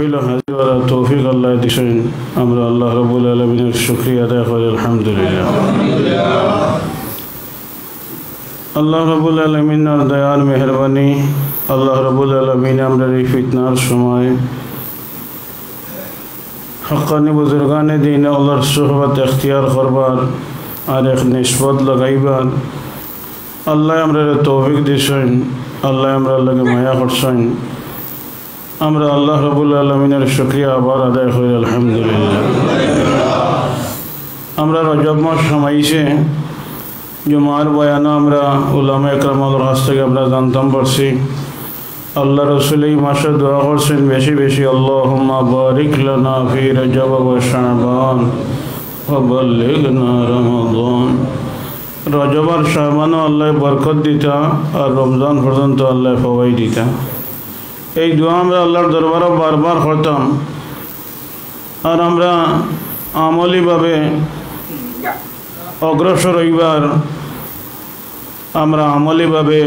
মাহফিল হাজির করার তৌফিক আল্লাহ দিছেন। আমরা আল্লাহ রাব্বুল আলামিনের শুকরিয়া আদায় করি আলহামদুলিল্লাহ। আল্লাহ রাব্বুল আলামিনের দয়ার মেহেরবানি, আল্লাহ রাব্বুল আলামিন আমরা এই ফিতনার সময় হক্কানি বুজুর্গানে দিন আল্লাহর সুহবত ইখতিয়ার করবার আর এক নিসবত লাগাইবার আল্লাহ আমরা তৌফিক দিছেন। আল্লাহ আমরা লাগে মায়া করছেন। আমরা আল্লাহ রাব্বুল আলামিনের শুকরিয়া আবার আদায় করি আলহামদুলিল্লাহ। আমরা রজব মাস সময়ছে জুমার বয়ান আমরা উলামা ইকরামের কাছ থেকে আমরা জানতাম পারছি। আল্লাহ রাসূল এই মাসে দোয়া করছেন বেশি বেশি, আল্লাহুম্মা বারিক লানা ফি রজব ওয়া শাবান ওয়া বাল্লিগনা রমাদান। রজব আর শাবানও আল্লাহ বরকত দিতা আর রমজান পর্যন্ত আল্লাহ ফওয়াই দিতা। এই দোয়া আমরা আল্লাহর দরবারে বারবার করতাম আর আমরা আমলিভাবে অগ্রসর হইবার, আমরা আমলিভাবে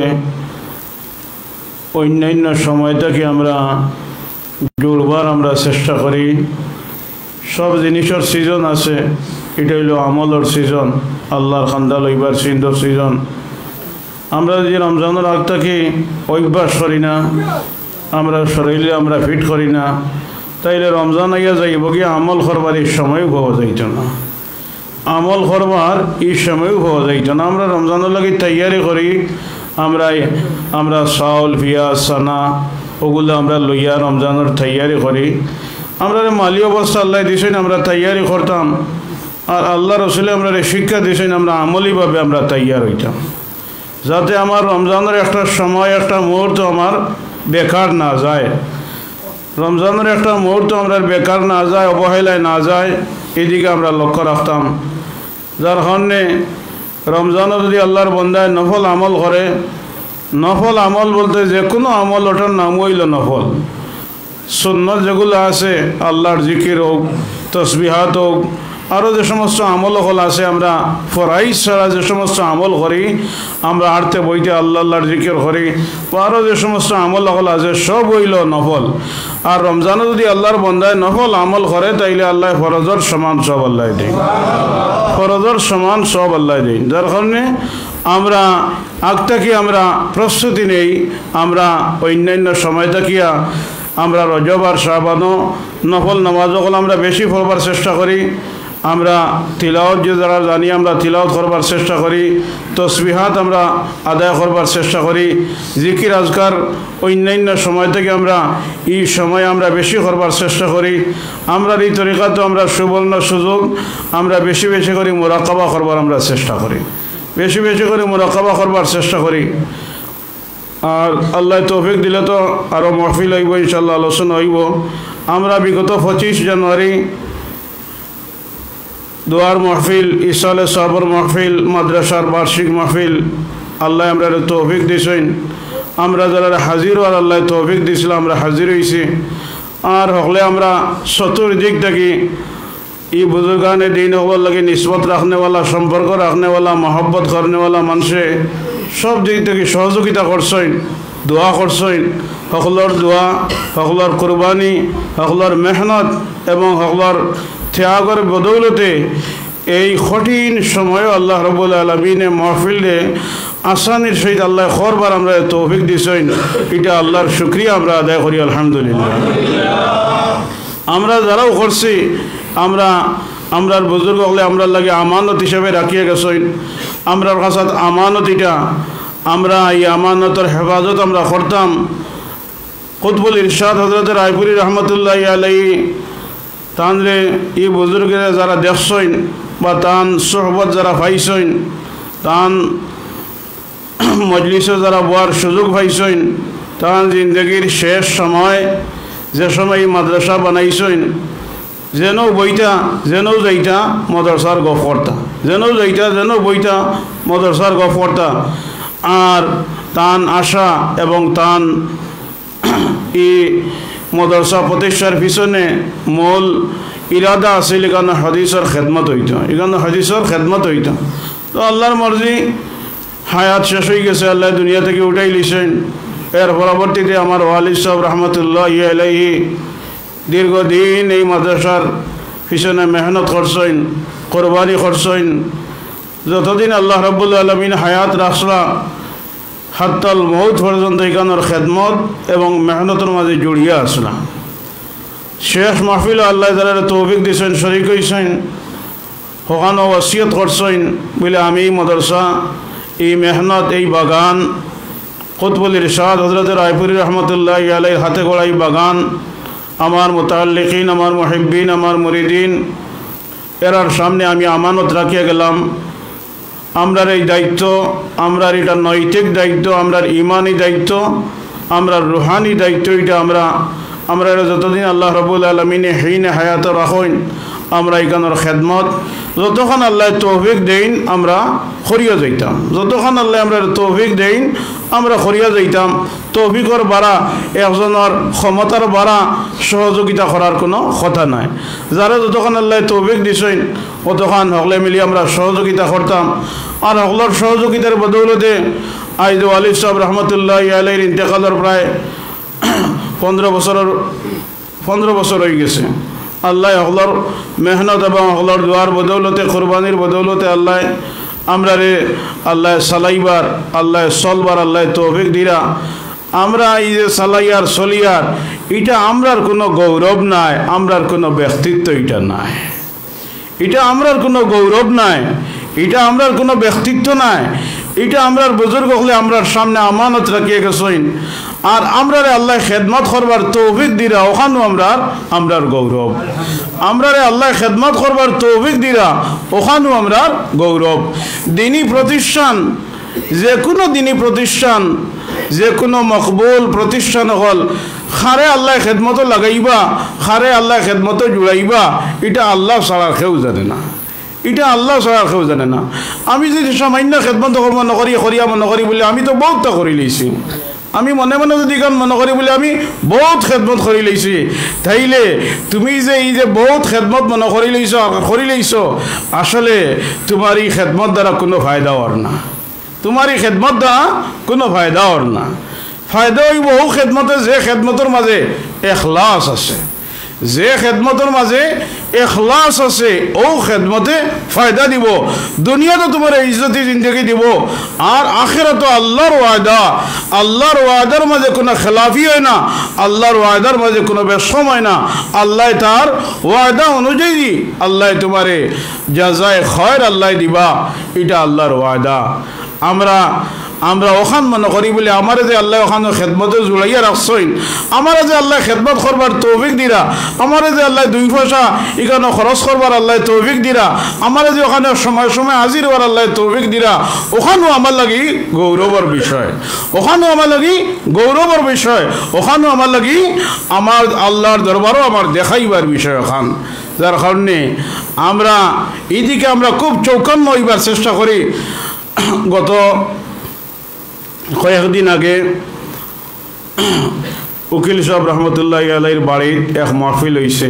অন্যান্য সময় থেকে আমরা জুড়বার আমরা চেষ্টা করি। সব জিনিসের সিজন আছে, এটা হইল আমলের সিজন, আল্লাহর খান্দা লইবার সিজন। আমরা যদি রমজানের আগ থেকে অভ্যাস করি না, আমরা শরীরে আমরা ফিট করি না, তাইলে রমজান আইয়া যাইব কি আমল করবার এই সময়ও পাওয়া যাইত না, আমল করবার এই সময়ও পাওয়া যাইত না। আমরা রমজানের লাগে তৈয়ারি করি, আমরা চাউল পিঁয়াজ চানা ওগুলো আমরা লইয়া রমজানের তৈয়ারি করি। আমরা মালি অবস্থা আল্লাহ দিছেন, আমরা তৈয়ারি করতাম আর আল্লাহ রসুলে আমরা শিক্ষা দিছেন, আমরা আমলিভাবে আমরা তৈয়ার হইতাম যাতে আমার রমজানের একটা সময় একটা মুহূর্ত আমার বেকার না যায়, রমজানের একটা মুহূর্ত আমরা বেকার না যায়, অবহেলায় না যায়, এদিকে আমরা লক্ষ্য রাখতাম। যার কারণে রমজানও যদি আল্লাহর বন্দায় নফল আমল করে, নফল আমল বলতে যে কোনো আমল, ওটার নাম হইল নফল। সুন্নত যেগুলো আছে আল্লাহর জিকির হোক, তসবিহাত হোক, আরও যে সমস্ত আমল হল আছে, আমরা ফরাইজ ছাড়া যে সমস্ত আমল করি, আমরা আড়তে বইতে আল্লাহর জিকির করি, আরও যে সমস্ত আমল হল আছে সব হইল নফল। আর রমজানও যদি আল্লাহর বন্দায় নফল আমল করে তাইলে আল্লাহ ফরজর সমান সব আল্লাহ দিন, ফরজর সমান সব আল্লাহ দিন। যার কারণে আমরা আগ থেকে আমরা প্রস্তুতি নেই, আমরা অন্যান্য সময় থাকিয়া আমরা রজব আর শাবানও নফল নামাজ হল আমরা বেশি পড়বার চেষ্টা করি, আমরা তিলাওয়াত যে যারা জানি আমরা তিলাওয়াত করবার চেষ্টা করি, তসবিহাত আমরা আদায় করবার চেষ্টা করি, জিকির আজকার অন্যান্য সময় থেকে আমরা এই সময় আমরা বেশি করবার চেষ্টা করি। আমরা এই তরিকাতে আমরা সুবর্ণ সুযোগ আমরা বেশি বেশি করে মুরাকাবা করবার আমরা চেষ্টা করি, বেশি বেশি করে মুরাকাবা করবার চেষ্টা করি। আর আল্লাহ তৌফিক দিলে তো আরও মাহফিল হইব, ইনশাল্লাহ আলোচনা হইব। আমরা বিগত 25 জানুয়ারি দোয়ার মাহফিল, ইসালে সাবর মাহফিল, মাদ্রাসার বার্ষিক মাহফিল আল্লাহ আমরা তৌফিক দিয়েছেন। আমরা যারা হাজির আর আল্লাহ তৌফিক দিয়েছিল আমরা হাজির হয়েছি। আর হলে আমরা চতুর্দিক থেকে এই বুজুর্গানে দিন হওয়ার লাগে নিসবত রাখনেওয়ালা, সম্পর্ক রাখনেওয়ালা, মহব্বত করনেওয়ালা মানুষে সব দিক থেকে সহযোগিতা করছেন, দোয়া করছেন। সকলের দোয়া, সকলের কোরবানি, সকলের মেহনত এবং সকলের ত্যাগের বদৌলতে এই কঠিন সময় আল্লাহ রাব্বুল আলামিনে মাহফিলে আসানির সহিত আল্লাহ করবার আমরা তৌফিক দিছেন। এটা আল্লাহর শুকরিয়া আমরা আদায় করি আলহামদুলিল্লাহ। আমরা যারাও করছি, আমরার বুজুর্গ হলে আমরা লাগে আমানত হিসাবে রাখিয়ে গেছেন। আমরার কাছে আমানত এটা, আমরা এই আমানতের হেফাজত আমরা করতাম। কুতবুল ইরশাদ হযরত রায়পুরি রহমতুল্লাহ আলাইহি তানরে এই বুজুর্গেরা যারা দেখছেন বা তান সোহবত যারা পাইছেন, তান মজলিসে যারা বয়ার সুযোগ পাইছেন, তান জিন্দগির শেষ সময় যে সময় মাদ্রাসা বানাইছেন, যেন বইটা যেন যাইতা মদরসার গফ করতা, যেন যাইতা যেন বইটা মদরসার গফ করতা। আর তান আশা এবং তান এই মদরসা প্রতিষ্ঠার পিছনে মূল ইরাদা আছিল এখানে হাদিসের খেদমত হইত, এখানে হাদিসের খেদমত হইত। তো আল্লাহর মর্জি হায়াত শেষ হয়ে গেছে, আল্লাহ দুনিয়া থেকে উঠাই লিছেন। এর পরবর্তীতে আমার ওয়ালিদ সাহেব রহমতুল্লাহ আলাইহি দীর্ঘদিন এই মাদ্রাসার পিছনে মেহনত করছেন, কোরবানি করছেন। যতদিন আল্লাহ রাব্বুল আলামিন হায়াত রাখলা হাত্তাল মৌত পর্যন্ত এখানোর খেদমত এবং মেহনতের মাঝে জড়িয়ে আসলাম। শেষ মাহফিল আল্লাহ তাআলা তৌফিক দিয়েছেন, শরীক হয়েছেন, ওখানে ওসিয়ত করছেন বলে আমি মাদ্রাসা, এই মেহনত, এই বাগান কুতবুল ইরশাদ হযরত রায়পুরী রহমতুল্লাহি আলাইহির হাতে গড়া এই বাগান আমার মুতাআল্লিকিন, আমার মুহিব্বিন, আমার মুরিদিন এরার সামনে আমি আমানত রাখিয়ে গেলাম। আমরার এই দায়িত্ব, আমরার এটা নৈতিক দায়িত্ব, আমরার ইমানি দায়িত্ব, আমরার রুহানি দায়িত্ব। এটা আমরা যতদিন আল্লাহ রাব্বুল আলামিনে হিনে হায়াত রাখেন, আমরা এখানের খেদমত যতক্ষণ আল্লাহ তৌফিক দেন আমরা করিয়া যাইতাম। যতক্ষণ আল্লাহ আমরা তৌফিক দেন আমরা করিয়া যাইতাম। তৌফিকর বাড়া, একজনের ক্ষমতার বাড়া সহযোগিতা করার কোনো কথা নাই। যারা যতক্ষণ আল্লাহ তৌফিক দিছেন অতক্ষণ হকলে মিলি আমরা সহযোগিতা করতাম। আর হকলের সহযোগিতার বদৌলতে আজ ওয়ালিদ সাহেব রহমতুল্লাহি আলাইহির ইন্তেকালের প্রায় 15 বছর হয়ে গেছে। আল্লাহ হকলর মেহনত এবং হকলর দোয়ার বদৌলতে, কোরবানির বদৌলতে আল্লাহ আমরা আল্লাহ সালাইবার, আল্লাহ চলবার আল্লাহ তৌফিক দিরা। আমরা এই যে সালাইয়ার চলিয়ার এটা আমরার কোনো গৌরব নাই, আমরার কোনো ব্যক্তিত্ব এটা নাই, এটা আমরার কোনো গৌরব নাই, এটা আমরার কোনো ব্যক্তিত্ব নাই। এটা আমরার বুজুর্গ হলে আমরার সামনে আমানত রাখিয়ে গেছেন। আর আমরারে আল্লাহ খেদমত করবার তৌফিক দিরা, ওখানেও আমরার গৌরব। আমরারে আল্লাহ খেদমত করবার তৌফিক দিরা, ওখানেও আমরার গৌরব। দিনী প্রতিষ্ঠান, যে কোনো দিনী প্রতিষ্ঠান, যে কোনো মকবুল প্রতিষ্ঠান হল, খারে আল্লাহ খেদমত লাগাইবা, খারে আল্লাহ খেদমত জুড়াইবা, এটা আল্লাহ ছাড়া কেউ জানে না, এটা আল্লাহ ছাড়া কেউ জানে না। আমি যদি সামান্য খেদমত কর্ম নকরি, করিয়া মনে করি বলে আমি তো বহুতটা করে লইছি, আমি মনে মনে যদি কারণ মনে করি বলে আমি বহুত খেদমত করে লইছি, তাইলে তুমি যে এই যে বহুত খেদমত মনে করে লইছ, আসলে তোমার এই খেদমত দ্বারা কোনো ফায়দা হর না, তোমার এই খেদমত দ্বারা কোনো ফায়দা হর না। ফায়দা হইব ও খেদমতে যে খেদমতের মাঝে এখলাস আছে, যে খেদমতের মাঝে এখলাস আছে, ও খেদমতে ফায়দা দিব। দুনিয়াতে তোমার ইজ্জতি জিন্দগি দিব, আর আখিরাতে আল্লাহর ওয়াদা, আল্লাহর ওয়াদার মাঝে কোনো খেলাফি হয় না, আল্লাহর ওয়াদার মাঝে কোনো বেশম হয় না। আল্লাহ তার ওয়াদা অনুযায়ী আল্লাহ তোমারে জাযায়ে খয়র আল্লাহ দিবা, এটা আল্লাহর ওয়াদা। আমরা ওখান মনে করি বলে আমার যে আল্লাহ ওখানে খেদমতে জুড়াইয়া রাখছেন, আমার যে আল্লাহ খেদমত করবার তৌফিক দিরা, আমার যে আল্লাহ 2 পয়সা এখানে খরচ করবার আল্লাহ তৌফিক দিরা, আমার যে ওখানে সময় সময় হাজির হওয়ার আল্লাহ তৌফিক দিরা, ওখানেও আমার লাগি গৌরবের বিষয়, ওখানেও আমার লাগি গৌরবের বিষয়, ওখানেও আমার লাগি আমার আল্লাহর দরবারও আমার দেখাইবার বিষয় ওখান। যার কারণে আমরা এইদিকে আমরা খুব চৌকান্ন হইবার চেষ্টা করি। গত কয়েকদিন আগে উকিল সাহেব রহমতুল্লাহি আলাইহির বাড়ির এক মাহফিল হয়েছে।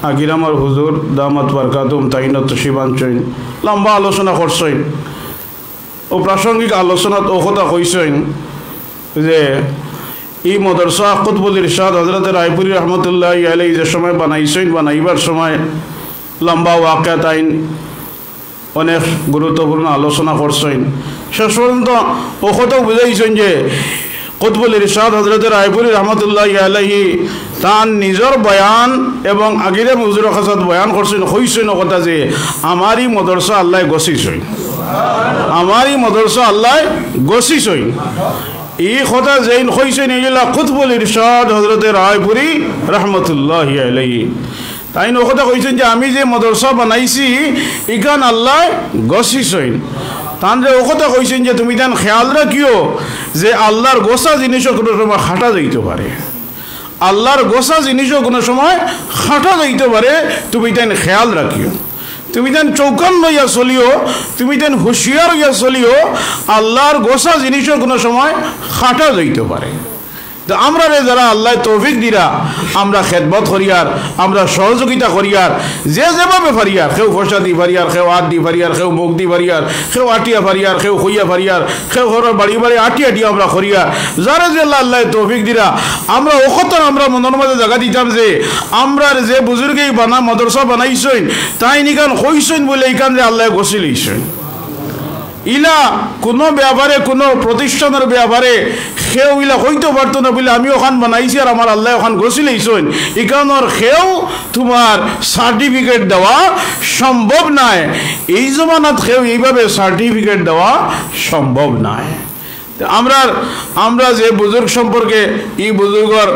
আগিরামার হুজুর দামাত বারকাতুম তাইনত তশরিফানছেন, লম্বা আলোচনা করছেন। ও প্রাসঙ্গিক আলোচনাত ও কথা কইছেন যে এই মাদ্রাসা কুতবুল ইরশাদ হযরত রায়পুরী রহমতুল্লাহি আলাইহি যে সময় বানাইছেন, বানাইবার সময় লম্বা ওয়াকিয়াত আইন অনেক গুরুত্বপূর্ণ আলোচনা করছেন। শেষ পর্যন্ত ও কথাও বুঝাইছেন যে কুতবুল ইরশাদ হযরত রায়পুরী রহমতুল্লাহি আলাইহি তার নিজের বয়ান এবং আগিরে হুজুরের কাছে বয়ান করছেন, হইছেন কথা যে আমারই মাদ্রাসা আল্লাহ গছিছেন, আমারই মাদ্রাসা আল্লাহ গছিছেন। এই কথা যেন হইছেন এগুলা কুতবুল ইরশাদ হযরত রায়পুরী রহমতুল্লাহি আলাইহি। তাই ও কথা কইছেন যে আমি যে মাদ্রাসা বানাইছি ইখান আল্লাহ গছিছেন। তান যে ও কথা কইছেন যে তুমি তান খেয়াল রাখিও যে আল্লাহর গোসা জিনিসও কোনো সময় খাটা যাইতে পারে, আল্লাহর গোসা জিনিসও কোনো সময় খাটা যাইতে পারে, তুমি তান খেয়াল রাখিও, তুমি তান চৌকান লইয়া চলিও, তুমি তান হুঁশিয়ার হইয়া চলিও, আল্লাহর গোসা জিনিসও কোনো সময় খাটা যাইতে পারে। তো আমরা যারা আল্লাহ তৌফিক দিরা আমরা খেদমত করিয়ার, আমরা সহযোগিতা করিয়ার, যে যেভাবে ফারিয়ার, কেউ পয়সা দি ফারিয়ার, কেউ হাত দি ফারিয়ার, কেউ মুখ দি ফারিয়ার, কেউ আটিয়া ফারিয়ার, কেউ খুইয়া ফারিয়ার, কেউ ঘরের বাড়ি বাড়ি আটিয়া আমরা করিয়ার, যারা যে আল্লাহ তৌফিক দিরা আমরা ওখতন আমরা মনের মাঝে জায়গা দিতাম যে আমরা যে বুজুর্গেই মাদ্রাসা বানাইছেন তাই নিকান কইছেন বলে এইখান যে আল্লাহ গছি লইছেন। ইলা কোনো ব্যাপারে কোনো প্রতিষ্ঠানের ব্যাপারে সেও ইলা হইতে পারতো না বলে আমি ওখান বানাইছি আর আমার আল্লাহ ওখান গছি লইছেন, এখানোর সেও তোমার সার্টিফিকেট দেওয়া সম্ভব নয়। এই জমানাত সেও এইভাবে সার্টিফিকেট দেওয়া সম্ভব নয়। আমরা যে বুজুর্গ সম্পর্কে এই বুজুর্গর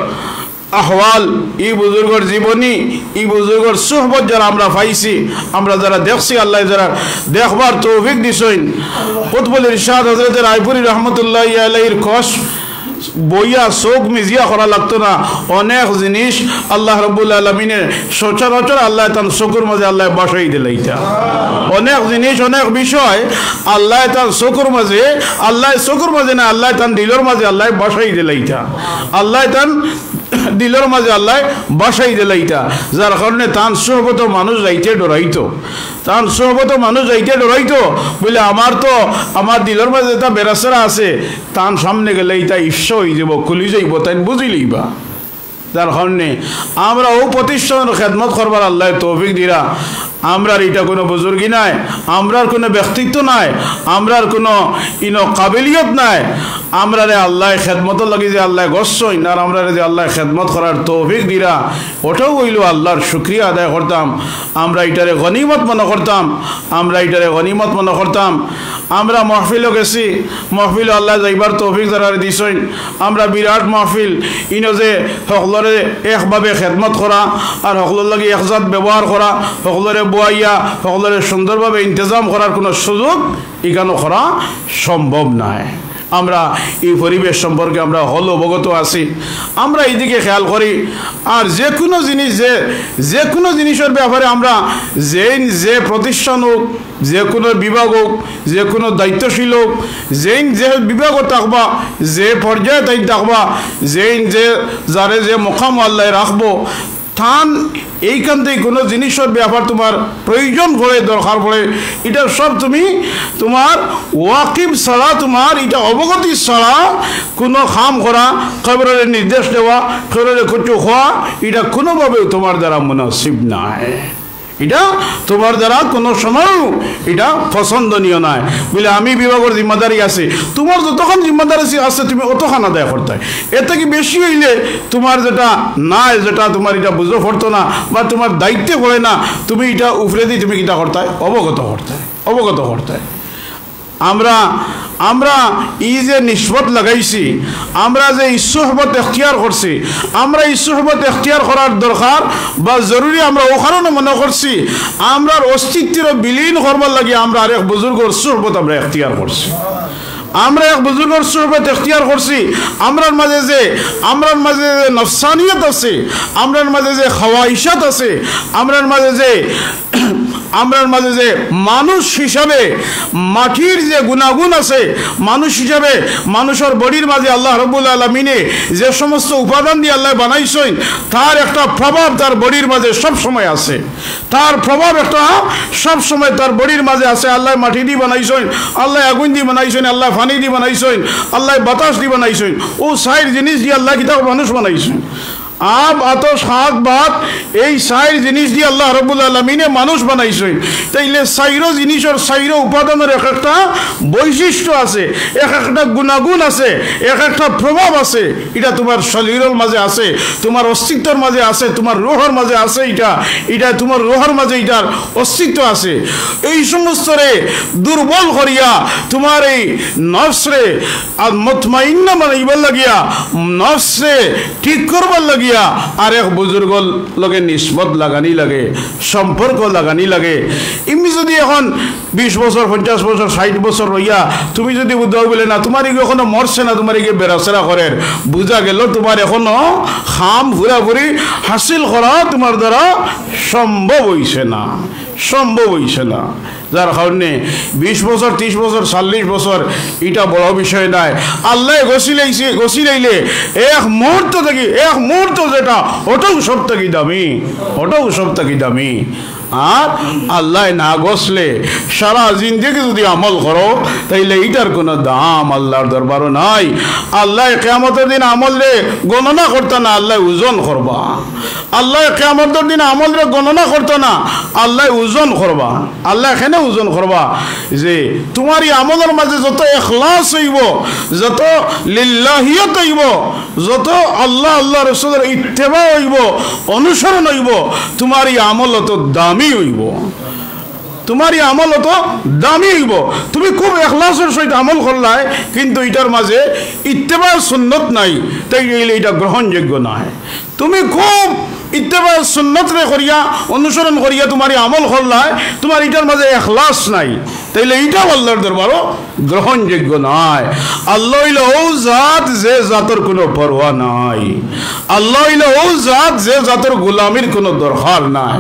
আহওয়াল, এই বুজুর্গর জীবনী, এই বুজুর্গর সুহবত যারা আমরা পাইছি, আমরা যারা দেখছি, আল্লাহ যারা দেখবার তৌফিক দিছেন, কুতুবুল ইরশাদ হযরত রায়পুরি রহমতুল্লাহ আলাইহির কস বইয়া চোখ মিজিয়া করা লাগতো না। অনেক জিনিস আল্লাহ রাব্বুল আলামিনের সচরাচর আল্লাহ তার চকুর মাঝে আল্লাহ বসাই দিলে। এটা অনেক জিনিস, অনেক বিষয় আল্লাহ তার চকুর মাঝে, আল্লাহ চকুর মাঝে না, আল্লাহ তার দিলের মাঝে আল্লাহ বসাই দিলে। এটা আল্লাহ তার দিলের মাঝে আল্লাহ বসাই দিলে। এটা যার কারণে তান সোহবত মানুষ যাইতে ডরাইতো, তান সোহবত মানুষ যাইতে ডরাইতো বলে আমার দিলের মাঝে এটা বেরাসরা আছে, তান সামনে গেলে এটা ঈশ্বর হয়ে যাব, খুলি যাইব, তাই বুঝিলেই বা। যার কারণে আমরা ও প্রতিষ্ঠানের খেদমত করবার আল্লাহ তৌফিক দিরা। আমরার এটা কোনো বুজুর্গি নাই, আমরার কোনো ব্যক্তিত্ব নাই, আমরার কোনো কাবিলিয়ত নাই। আমরা আল্লাহ খেদমত লাগি যে আল্লাহ গসই আর আমরা যে আল্লাহ খেদমত করার তৌফিক দিরা, ওটাও হইল আল্লাহর শুক্রিয়া আদায় করতাম। আমরা এটারে গনিমত মনে করতাম, আমরা এটারে গনিমত মনে করতাম। আমরা মাহফিলও গেছি, মাহফিল আল্লাহ যাইবার তৌফিক যারা দিছেন। আমরা বিরাট মাহফিল যে সকলরে একভাবে খেদমত করা আর সকলের লাগি একজাত ব্যবহার করা, সকলরে বুয়াইয়া সকলরে সুন্দরভাবে ইন্তজাম করার কোনো সুযোগ এখানে করা সম্ভব নয়। আমরা এই পরিবেশ সম্পর্কে আমরা হল অবগত আছি, আমরা এইদিকে খেয়াল করি। আর যে কোনো জিনিসের ব্যাপারে আমরা যে প্রতিষ্ঠান হোক, যে কোনো বিভাগ হোক, যে কোনো দায়িত্বশীল হোক, যে বিভাগ থাকবা, যে পর্যায়ে তাই থাকবা, যারে যে মোকাম আল্লাহ রাখবো, থান এইখান থেকে কোনো জিনিসের ব্যাপার তোমার প্রয়োজন পড়ে, দরকার পড়ে, এটা সব তুমি তোমার ওয়াকিব ছাড়া, তোমার এটা অবগতি ছাড়া কোনো কাম করা, খবরের নির্দেশ দেওয়া, খবরের কিছু হওয়া, এটা কোনোভাবেও তোমার দ্বারা মুনাসিব নাই। এটা তোমার দ্বারা কোনো সময় এটা পছন্দনীয় নয়। বলে আমি বিভাগের জিম্মাদারি আছে, তোমার যতক্ষণ জিম্মাদারি আছে তুমি অতক্ষণ আদায় করতে হয়। এর থেকে বেশি হইলে তোমার যেটা নাই, যেটা তোমার এটা বুঝতে পড়তো না বা তোমার দায়িত্বে পড়ে না, তুমি এটা উপরে দিয়ে তুমি এটা করতে হয়, অবগত করতে হয়। আমরা এই যে নিসবত লাগাইছি, আমরা যে ইসহবত এখতিয়ার করছি, আমরা ইসহবত এখতিয়ার করার দরকার বা জরুরি আমরা ও কারণে মনে করছি, আমরা অস্তিত্বের বিলীন করবার লাগে আমরা আরেক বুজুর্গর সুহবত আমরা এখতিয়ার করছি। আমরা এক বুজুর্গর সুহবত এখতিয়ার করছি। আমরার মাঝে যে নফসানিয়ত আছে, আমরার মাঝে যে খাওয়াইশাত আছে, আমরার মাঝে যে মানুষ হিসাবে মাটির যে গুণাগুণ আছে, মানুষ হিসাবে মানুষের বডির মাঝে আল্লাহ রাব্বুল আলামিনে যে সমস্ত উপাদান দিয়ে আল্লাহ বানাইছেন, তার একটা প্রভাব তার বডির মাঝে সব সময় আছে, তার প্রভাব একটা সব সময় তার বডির মাঝে আছে। আল্লাহ মাটি দিয়ে বানাইছেন, আল্লাহ আগুন দিয়ে বানাইছেন, আল্লাহ পানি দিয়ে বানাইছেন, আল্লাহ বাতাস দিয়ে বানাইছেন, ও সাইর জিনিস দিয়ে আল্লাহ কিতাব মানুষ বানাইছেন। আব আতস শাক ভাত এই সাইর জিনিস দিয়ে আল্লাহ রাব্বুল আলামিনে মানুষ বানাইছেন। তাইলে সাইরো জিনিসের সাইরো উপাদানের এক একটা বৈশিষ্ট্য আছে, এক একটা গুণাগুণ আছে, এক একটা প্রভাব আছে। এটা তোমার শরীরের মাঝে আছে, তোমার অস্তিত্বের মাঝে আছে, তোমার রুহের মাঝে আছে, এটা তোমার রুহের মাঝে এটার অস্তিত্ব আছে। এই সমস্ত রে দুর্বল করিয়া তোমার এই নফসরে আর মুতমাইন্না বানাইবার লাগিয়া, নফসে ঠিক করবার লাগিয়া আর এক বুজুর্গর লগে নিসবত লাগানি লাগে, সম্পর্ক লাগানি লাগে। এমনি যদি এখন 20 বছর 50 বছর 60 বছর রইয়া তুমি যদি বুঝাও বলে না তোমার এখনো মরছে না, তোমার এগিয়ে বেড়াচেরা করেন, বুঝা গেল তোমার এখনো খাম ঘুরাঘুরি হাসিল করা তোমার দ্বারা সম্ভব হইছে না। যার কারণে 20 বছর 30 বছর 40 বছর এটা বড় বিষয় নাই। আল্লাহ গছিলাইলে এক মুহূর্ত যেটা ওটাও সব থেকে দামি। আর আল্লাহ না গছলে সারা জিন্দেগি যদি আমল করো তাইলে এটার কোনো দাম আল্লাহর দরবারও নাই। আল্লাহ কিয়ামতের দিন আমল রে গণনা করতে না, আল্লাহ ওজন করবা। আল্লাহ কিয়ামতের দিন আমল রে গণনা করতে না, আল্লাহ ওজন করবা। আল্লাহ এখানে ওজন করবা যে তোমার এই আমলের মাঝে যত ইখলাস হইব, যত লিল্লাহিয়ত হইব, যত আল্লাহ রাসূলের ইত্তেবা হইব, অনুসরণ হইব, তোমার এই আমল অত দামি হইব। তুমি খুব ইখলাসের সহিত আমল করলাই, কিন্তু এটার মাঝে ইত্তেবা সুন্নত নাই, তাই এটা গ্রহণযোগ্য নয়। তুমি খুব ইত্তেবা সুন্নত রে করিয়া অনুসরণ করিয়া তোমার আমল করলাই, তোমার এটার মাঝে ইখলাস নাই, তাইলে এইটাও আল্লাহর দরবারও গ্রহণযোগ্য নয়। আল্লাহ হইল ও জাত যে জাতের কোনো পরোয়া নাই। আল্লাহ হইল ও জাত যে জাতের গোলামির কোনো দরকার নাই।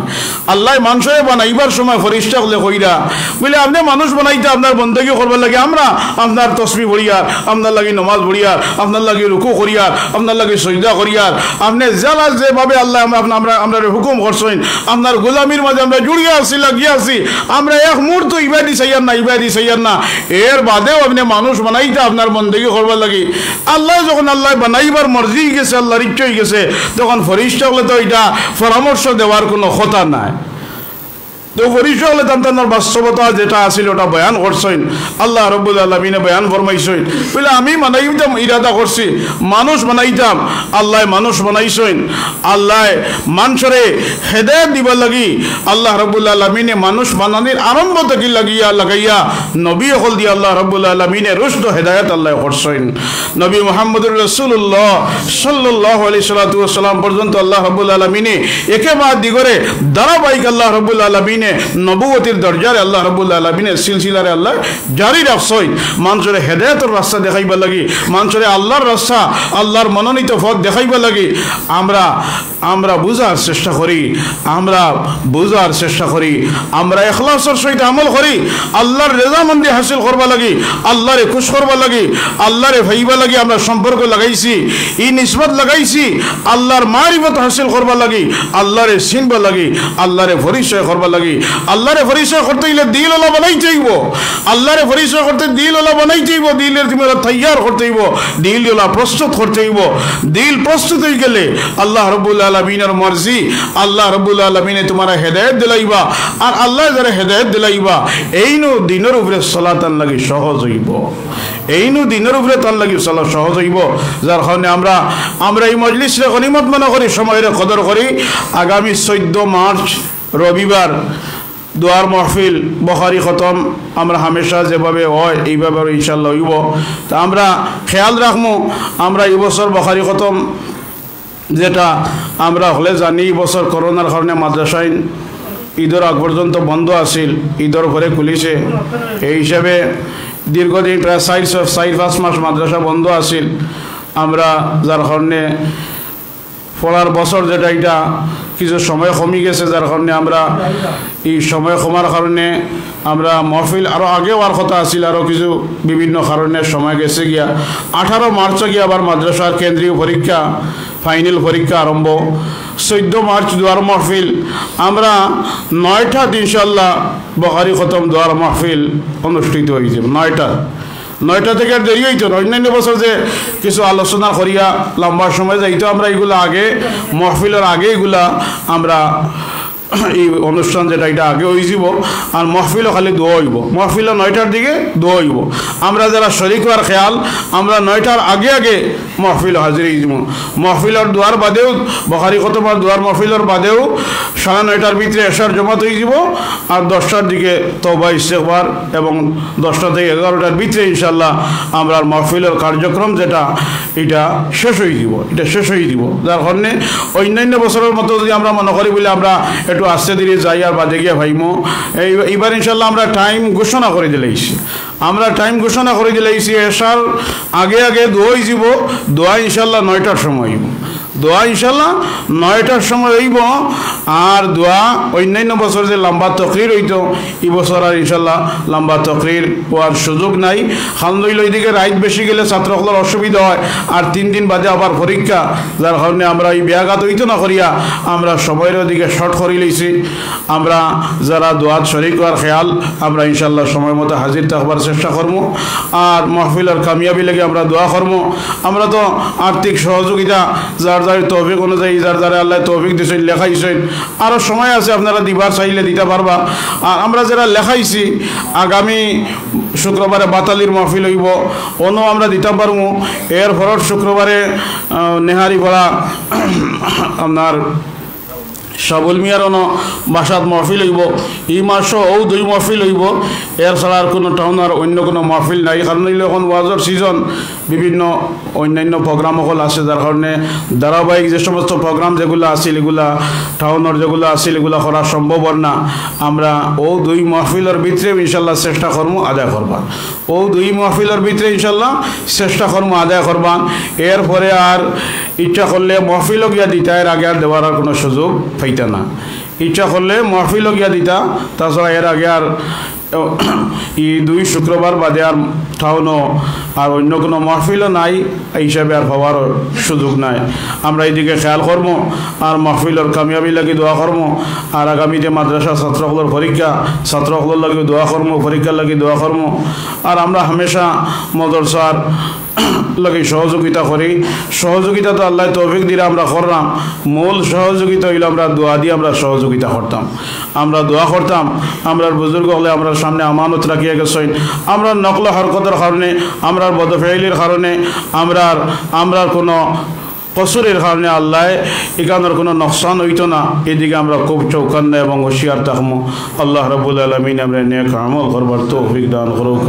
আল্লাহ মানুষে বানাইবার সময় ফরিস্তা হলে কইরা বলে আপনি মানুষ বানাইতে আপনার বন্দেগী করবার লাগে, আমরা আপনার তসবিহ পড়িয়ার, আপনার লাগি নমাজ পড়িয়ার, আপনার লাগি রুকু করিয়ার, আপনার লাগি সজদা করিয়ার, আপনি জালা যেভাবে আল্লাহ আমরা হুকুম করছেন, আপনার গোলামির মাঝে আমরা জুড়িয়ে আছি, লাগিয়ে আছি, আমরা এক মুহূর্ত ইবাদি চাইয়ার না। এর বাদেও আপনি মানুষ বানাইতে আপনার বন্দেগী করবার লাগে। আল্লাহ যখন আল্লাহ বানাইবার মর্জি গেছে, আল্লাহর ইচ্ছা হয়ে গেছে, তখন ফরিস্তা হলে তো এটা পরামর্শ দেওয়ার কোনো কথা নাই। তো ফরিস্তা হলে তার বাস্তবতা যেটা আছিল ওটা বয়ান করছেন, আল্লাহ রাব্বুল আলামিনে বয়ান ফরমাইছেন। বলে আমি বানাইতাম, ইরাদা করছি মানুষ বানাইতাম, আল্লাহ মানুষ বানাইছেন। আল্লাহ মানুষরে হেদায়েত দিবার লাগি আল্লাহ রাব্বুল আলামিনে মানুষ বানানির আরম্ভ থেকে লাগাইয়া নবী হল দিয়ে আল্লাহ রাব্বুল আলামিনে রুশদ হেদায়েত আল্লাহ করছেন। নবী মুহাম্মদুর রাসূলুল্লাহ সাল্লাল্লাহু আলাইহি সাল্লাম পর্যন্ত আল্লাহ রাব্বুল আলামিনে একেবারে দিগরে ধারাবাহিক আল্লাহ রাব্বুল আলামিনে নবুয়তের দরজারে আল্লাহ রাব্বুল আলামিনের সিলসিলারে আল্লাহ জারি রাখছেন। মানুষের হেদায়েতের রাস্তা দেখাইবা লাগি, মানুষের আল্লাহর রাস্তা, আল্লাহর মনোনীত পথ দেখাইবা লাগি আমরা বুঝার চেষ্টা করি, আমরা ইখলাসের সহিত আমল করি, আল্লাহর রেজামন্দি হাসিল করবা লাগি, আল্লাহরে খুশ করবা লাগি, আল্লাহরে ভাইবা লাগি। আমরা সম্পর্ক লাগাইছি, ই নিসবত লাগাইছি আল্লাহর মারিফত হাসিল করবা লাগি, আল্লাহরে চিনবা লাগি, আল্লাহরে পরিচয় করবা লাগি। আল্লাহরে পরিচয় করতে গেলে দিল ওলা বানাইতে হইব, আল্লাহরে পরিচয় করতে দিল ওলা বানাইতে হইব, দিলের তুমি তৈয়ার করতে হইব, দিল ওলা প্রস্তুত করতে হইব। দিল প্রস্তুত হয়ে গেলে আল্লাহ রাব্বুল আলামিনের মর্জি, আল্লাহ রাব্বুল আলামিনে তোমার হেদায়েত দিলাইবা। আর আল্লাহ যারা হেদায়েত দিলাইবা এইনো দিনের উপরে সালাত তার লাগি সহজ হইব, সহজ হইব। যার কারণে আমরা এই মজলিসে গনিমত মনে করি, সময়ের কদর করি। আগামী 14 মার্চ রবিবার দোয়ার মাহফিল বুখারী খতম আমরা হামেশা যেভাবে হয় এইভাবে ইনশাআল্লাহ হইব। তা আমরা খেয়াল রাখবো, আমরা এই বছর বুখারী খতম যেটা আমরা হলে জানি, বছর করোনার কারণে মাদ্রাসায় ঈদের আগ পর্যন্ত বন্ধ আছিল, ঈদের পরে খুলিছে। এই হিসাবে দীর্ঘদিন প্রায় 4-5 মাস মাদ্রাসা বন্ধ আছিল। আমরা যার কারণে পড়ার বছর যেটা এটা কিছু সময় কমে গেছে, যার কারণে আমরা এই সময় কমার কারণে আমরা মহফিল আরও আগে হওয়ার কথা আছিল, আরও কিছু বিভিন্ন কারণে সময় গেছে গিয়া 18 মার্চে গিয়ে আবার মাদ্রাসার কেন্দ্রীয় পরীক্ষা, ফাইনাল পরীক্ষা আরম্ভ। 14 মার্চ দোয়ার মাহফিল, আমরা 9টা ইনশাআল্লাহ বুখারী খতম দোয়ার মাহফিল অনুষ্ঠিত হয়েছে। 9টা থেকে আর দেরি হইতো না। অন্যান্য বছর যে কিছু আলোচনা করিয়া লম্বা সময় যাইতো, আমরা এইগুলো আগে মাহফিলের আগে এগুলা আমরা এই অনুষ্ঠান যেটা এটা আগে হয়ে যাব। আর মাহফিলও খালি দোয়া হইব, মাহফিলও 9টার দিকে দোয়া হইব। আমরা যারা শরীক হওয়ার খেয়াল, আমরা 9টার আগে মাহফিল হাজির হয়ে যাব। মাহফিলের দোয়ার বাদেও বুখারী খতমের দোয়ার মাহফিলের বাদেও 9:30টার ভিতরে এশার জমাত হয়ে যাব। আর 10টার দিকে তওবা ইস্তেগফার এবং 10টা থেকে 11টার ভিতরে ইনশাআল্লাহ আমরা মাহফিলের কার্যক্রম যেটা এটা শেষ হয়ে দিব। যার কারণে অন্যান্য বছরের মতো যদি আমরা মনে করি বলে আমরা একটু আস্তে ধীরে যাই আর বাদে গিয়ে ভাইমো, এইবার ইনশাল্লাহ আমরা টাইম ঘোষণা করে দিলাইছি। এশার আগে দোয়াই যাব, দোয়া ইনশাল্লাহ 9টার সময়। দোয়া ইনশাল্লাহ 9টার সময় হইব আর দোয়া অন্যান্য বছর যে লম্বা তকরির হইতো এই বছর আর ইনশাল্লাহ লম্বা তকরির হওয়ার সুযোগ নাই খান্দইল ওইদিকে রাইত বেশি গেলে ছাত্রসকলের অসুবিধা হয় আর 3 দিন বাদে আবার পরীক্ষা যার কারণে আমরা এই ব্যাঘাত হইতো না করিয়া আমরা সময়ের ওদিকে শর্ট করে লইছি আমরা যারা দোয়াত শরীক হওয়ার খেয়াল আমরা ইনশাল্লাহ সময় মতো হাজির থাকবার চেষ্টা করবো আর মাহফিলের কামিয়াবি লেগে আমরা দোয়া করবো আমরা তো আর্থিক সহযোগিতা যার যার তৌফিক অনুযায়ী যার যারা আল্লাহ তৌফিক দিয়েছেন লেখাইছেন আরও সময় আছে আপনারা দিবার চাইলে দিতে পারবা আর আমরা যারা লেখাইছি আগামী শুক্রবারে বাতালির মাহফিল হইব অন্য আমরা দিতে পারবো এর পরের শুক্রবারে নেহারি পড়া আপনার সাবুল মিয়ারন বাসাত মাহফিল হইব এই মাসও 2 মাহফিল হইব এর ছাড়া আর কোনো টাউনের অন্য কোনো মাহফিল নাই কারণ এখন ওয়াজর সিজন বিভিন্ন অন্যান্য প্রোগ্রাম সকল আছে যার কারণে ধারাবাহিক যে সমস্ত প্রোগ্রাম যেগুলো আছিল এগুলা টাউনের যেগুলো আছিল এগুলো করা সম্ভব না আমরা 2 মাহফিলের ভিতরে ইনশাল্লাহ চেষ্টা করবো আদায় করবা 2 মাহফিলের ভিতরে ইনশাল্লাহ চেষ্টা করবো আদায় করবা এরপরে আর ইচ্ছা করলে মাহফিলও গিয়া দিতা এর আগে আর দেওয়ার আর কোনো সুযোগ পাইতা না ইচ্ছা করলে মাহফিলও গিয়া দিতা তাছাড়া এর আগে আর এই 2 শুক্রবার বাদে আর টাউনও আর অন্য কোনো মাহফিলও নাই এই হিসাবে আর হওয়ার সুযোগ নাই আমরা এইদিকে খেয়াল করবো আর মাহফিলের কামিয়াবি লাগি দোয়া করবো আর আগামীতে মাদ্রাসা ছাত্রসকলের পরীক্ষা ছাত্রসকলের লাগি দোয়া করবো পরীক্ষার লাগি দোয়া করবো আর আমরা হামেশা মাদ্রাসার লাগে সহযোগিতা করি সহযোগিতা তো আল্লাহ তৌফিক দিলে আমরা করলাম মূল সহযোগিতা হইলে আমরা দোয়া দিয়ে আমরা সহযোগিতা করতাম আমরা দোয়া করতাম আমরা বুজুর্গ হলে আমরা সামনে আমানত রাখিয়া গেছেন আমরা নকল হরকতের কারণে আমরা বদফেইলির কারণে আমরা কোনো কসুরের কারণে আল্লাহ এখানের কোনো নকশান হইতো না এদিকে আমরা খুব চৌকান্না এবং হুঁশিয়ার থাকবো আল্লাহ রাব্বুল আলামিন আমরা নেক আমল করবার তৌফিক দান করুক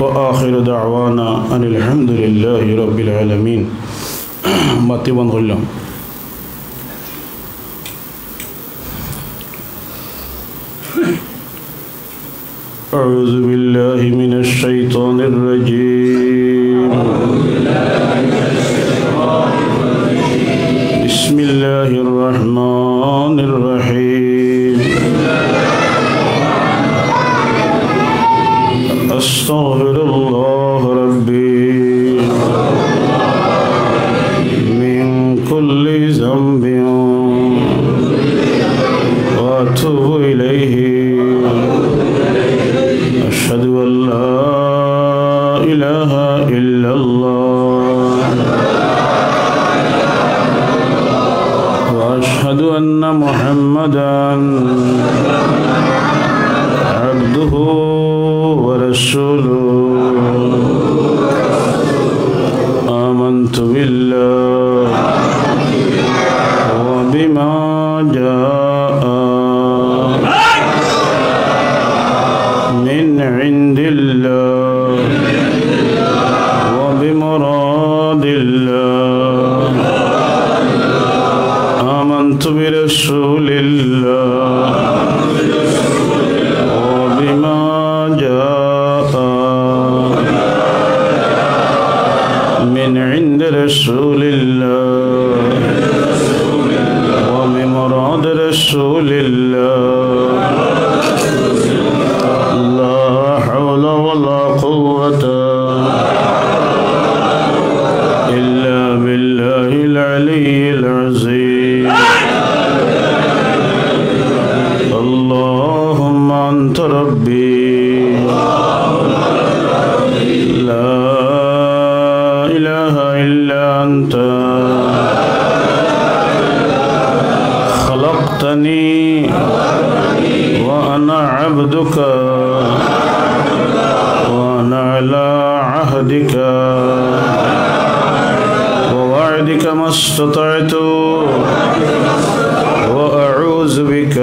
ওয়া আখিরু দাওয়ানা আনিল হামদুলিল্লাহি রাব্বিল আলামিন বাতি বন্ধ করলাম أعوذ بالله من الشيطان الرجيم بسم الله الرحمن الرحيم أستغفر الله ربي من كل ذنب وأتوب إليه أشهد أن لا إله إلا الله وأشهد أن محمدا عبده ورسوله آمنت بالله وبما جاء من عند الله وبمراد الله آمنت برسول الله وبما جاء من عند رسول الله وبمراد رسول الله لا حول ولا قوة إلا بالله العلي العظيم اللهم أنت ربي لا إله إلا أنت خلقتني وأنا عبدك وأنا على عهدك ووعدك ما استطعت وأعوذ بك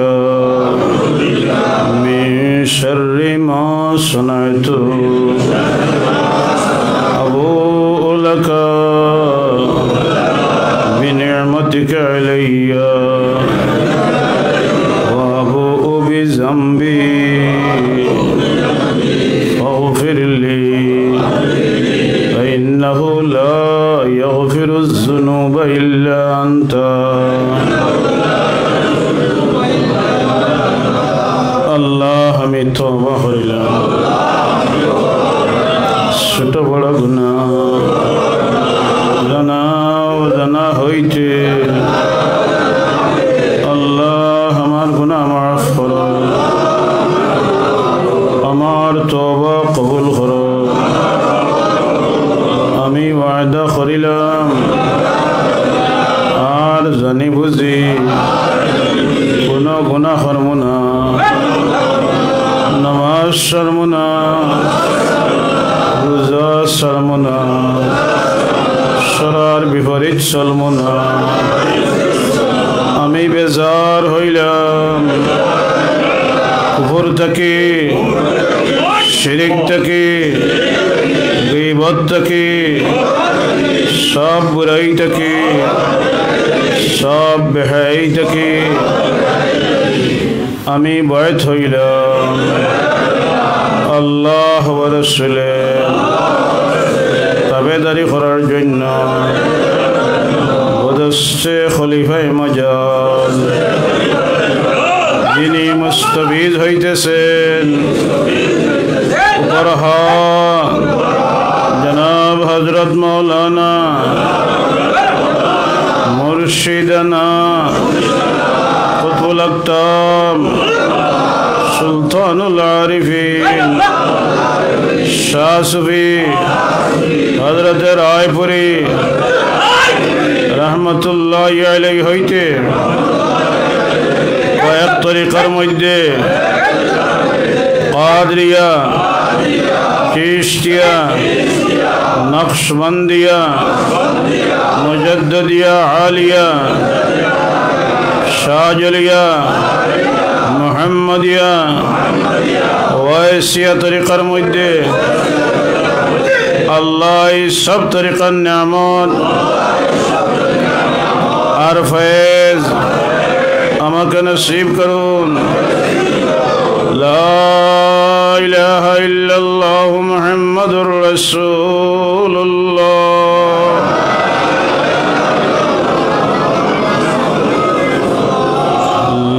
من شر ما صنعت أبوء لك بنعمتك علي وأبوء بذنبي فاغفر لي فإنه لا يغفر الذنوب إلا أنت আল্লাহ আমি তওবা করিলাম ছোট বড় গুনাহ জানা অজানা হইতে আল্লাহ আমার গুনাহ মাফ করো আমার তওবা কবুল করো আমি ওয়াদা করিলাম আর জানি বুঝি কোনো গুনাহ করব না নামাজ ছাড়ব না রোজা ছাড়ব না শরার বিপরীত চলব না আমি বেজার হইলাম কুফর থেকে শিরক থেকে গীবত থেকে সব বুরাই থেকে সব বেহাই থেকে আমি বয়ত হইলাম আল্লাহ ওয়া রাসূলের তাবেদারি করার জন্য বদস্তে খলিফায়ে মাজাল যিনি মুস্তাফিজ হইতেছেন উপরহা জনাব হযরত মাওলানা মুর্শিদানা কুতুবুল আকতাম সুলতানুল আরিফিন শাহ সুফি হযরত রায়পুরি রহমতুল্লাহি আলাইহি হইতে কয়েক তরিকার মধ্যে কাদরিয়া চিশতিয়া নকশবন্দিয়া মুজাদ্দিদিয়া আলিয়া শাহজলিয়া মুহাম্মদিয়া ওয়াইসিয়া তরিকার মধ্যে আল্লাহ এই সব তরিকার নিয়ামত আর ফয়েজ আমাকে নসিব করুন লা ইলাহা ইল্লাল্লাহ মুহাম্মাদুর রাসূলুল্লাহ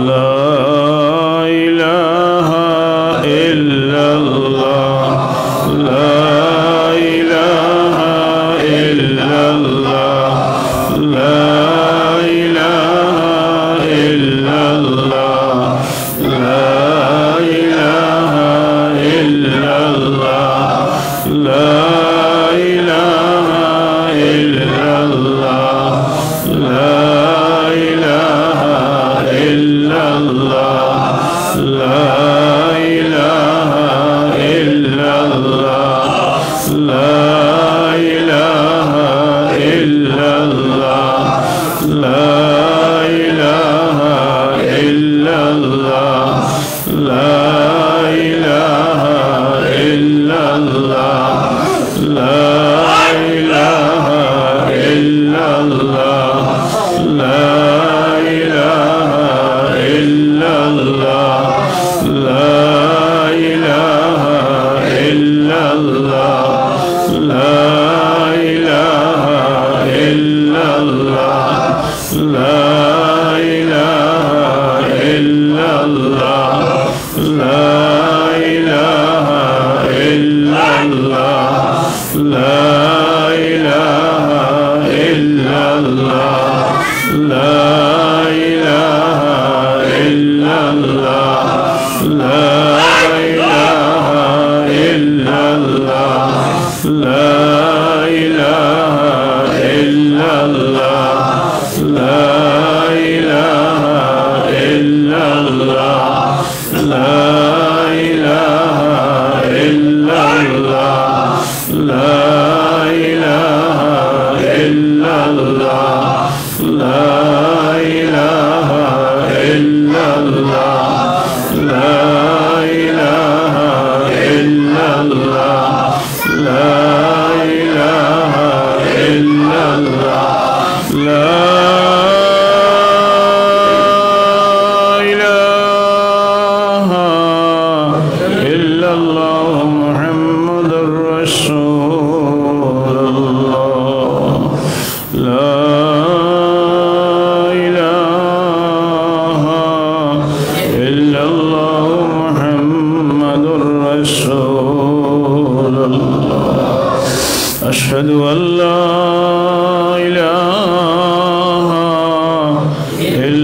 La ilaha illallah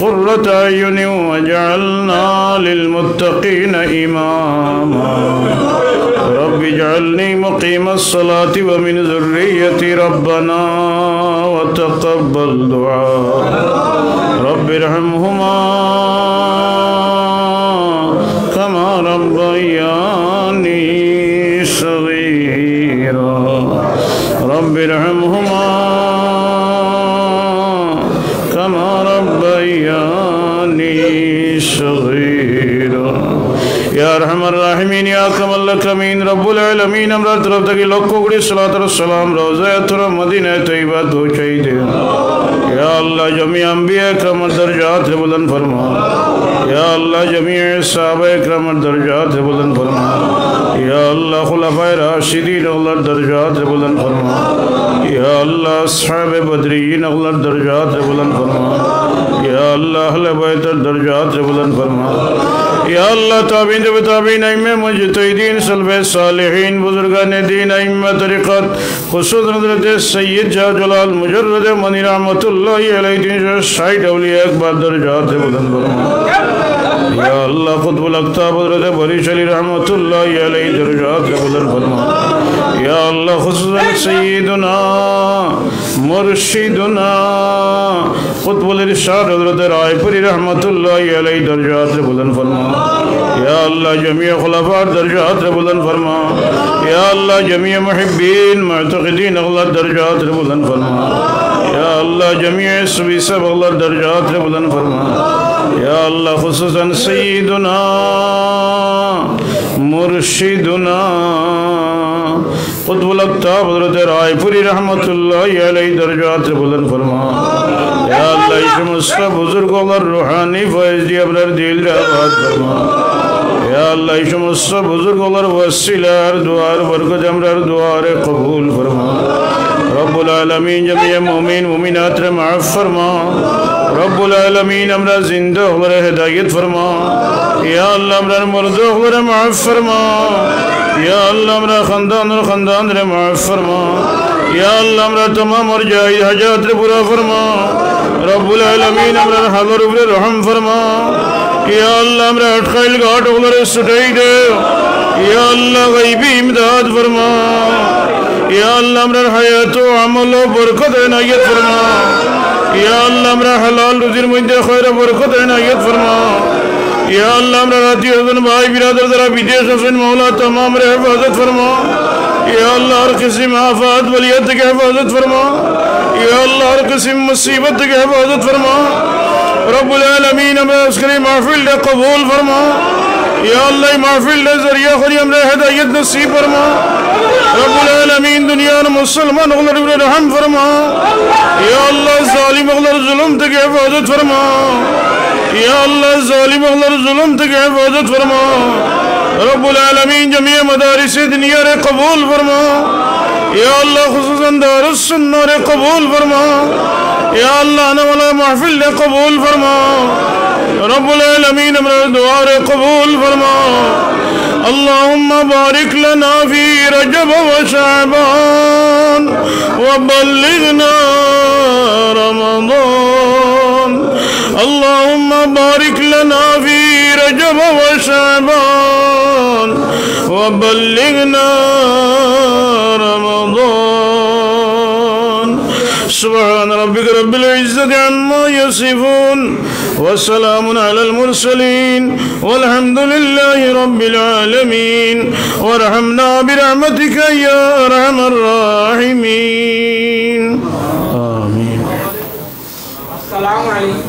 قرة أعين واجعلنا للمتقين إماما رب اجعلني مقيم الصلاة ومن ذريتي ربنا وتقبل دعاء رب ارحمهما كما ربياني صغيرا رب ارحمهما كما ربياني صغيرا يا أرحم الراحمين يا أكرم الأكرمين رب العالمين আমরা তরফ থেকে লক্ষ কোটি সালাত আর সালাম রওজা তুরা মদিনা তৈবা পৌঁছাই দে या अल्लाह जमी अंबिया करम दर्जात बुलंद फरमा या अल्लाह जमी सहाबा करम दर्जात बुलंद फरमा या अल्लाह खुलाफाए राशिदीन अल्लाह दर्जात बुलंद फरमा या अल्लाह असहाबे बदरीन अल्लाह दर्जात बुलंद फरमा या अल्लाह अहले बैत दर्जात बुलंद फरमा या अल्लाह ताबीन ताबीन अइम्मे मुजतहिदीन सलफ़े सालिहीन बुजुर्गान दीन अइम्मे तरीक़त खुसूस हज़रत सय्यद शाह जलाल मुजर्रद मनी रहमतुल्लाहि अलैहि 360 औलिया अकबर दर्जात बुलंद फरमा या अल्लाह क़ुतबुल अक़ताब हज़रत बरी शली रहमतुल्लाहि अलैहि दर्जात बुलंद फरमा या अल्लाह खुसूसन सय्यदुना मुर्शिदुना क़ुतबुल इरशाद हज़रत रायपुरी रहमतुल्लाहि अलैहि दर्जात बुलंद फरमा या अल्लाह जमीअ खुलफा दर्जात बुलंद फरमा या अल्लाह जमीअ मुहिब्बीन मुअतक़िदीन अल्लाह दर्जात बुलंद फरमा या अल्लाह जमीअ सभी सब अल्लाह दर्जात बुलंद फरमा या अल्लाह खुसूसन सय्यदुना मुर्शिदुना क़ुतबुल अक़ताब हज़रत रायपुरी रहमतुल्लाहि अलैहि दर्जात बुलंद फरमा या अल्लाह इस मुस्तफ़ा बुजुर्ग और रूहानी फैज़ दी अपने दिल आबाद फरमा या अल्लाह इस मुस्तफ़ा बुजुर्ग और वसीला दुआर बरकत अमर दुआर कबूल फरमा रब्बुल आलमीन जमीअ मोमिन मोमिनात रे माफ़ फरमा रब्बुल आलमीन हमरा जिंदा और हिदायत फरमा या अल्लाह हमरा मुर्दा और माफ़ फरमा या अल्लाह हमरा खानदान रे माफ़ फरमा या अल्लाह हमरा तमाम और जायज़ हजात रे पूरा फरमा रब्बुल आलमीन हमरा हाज़र व रहम फरमा या अल्लाह हमरा अटकाइल घाट और सुटाई दे या अल्लाह गैबी इमदाद फरमा या अल्लाह हमरा हयात व अमल व बरकत इनायत फरमा या अल्लाह हमरा हलाल रुज़िर मध्य खैर बरकत इनायत फरमा या अल्लाह हमरा राती हज़न भाई बिरादर जरा विदेश हसन मौला तमाम रे हिफाजत फरमा या अल्लाह हर किस्म आफत वलियत की हिफाजत फरमा या अल्लाह हर किस्म मुसीबत की हिफाजत फरमा रब्बुल आलमीन हमें अस्करी महफिल दे कबूल फरमा या अल्लाह महफिल दे जरिया खरी हमरे हिदायत नसीब फरमा रब्बुल आलमीन दुनिया में मुसलमान और रहम फरमा या अल्लाह जालिम और जुल्म तक हिफाजत फरमा या अल्लाह जालिम और जुल्म तक हिफाजत फरमा रब्बुल आलमीन जमीअ मदारिस दुनिया रे कबूल फरमा या अल्लाह खुसूसन दारुस सुन्नह रे कबूल फरमा या अल्लाह आने वाला महफिल रे कबूल फरमा रब्बुल आलमीन हमरा दुआ रे कबूल फरमा अल्लाहुम्मा बारिक लना फी रजब व शअबान व बल्लिगना रमज़ान अल्लाहुम्मा बारिक लना फी रजब व शअबान व बल्लिगना रमज़ान सुब्हान रब्बिक रब्बिल इज़्ज़ति अम्मा यसिफून वस्सलामुन अलल मुरसलीन वल्हम्दुलिल्लाहि रब्बिल आलमीन वरहमना बिरहमतिका या अरहमर राहिमीन आमीन। अस्सलामु अलैकुम।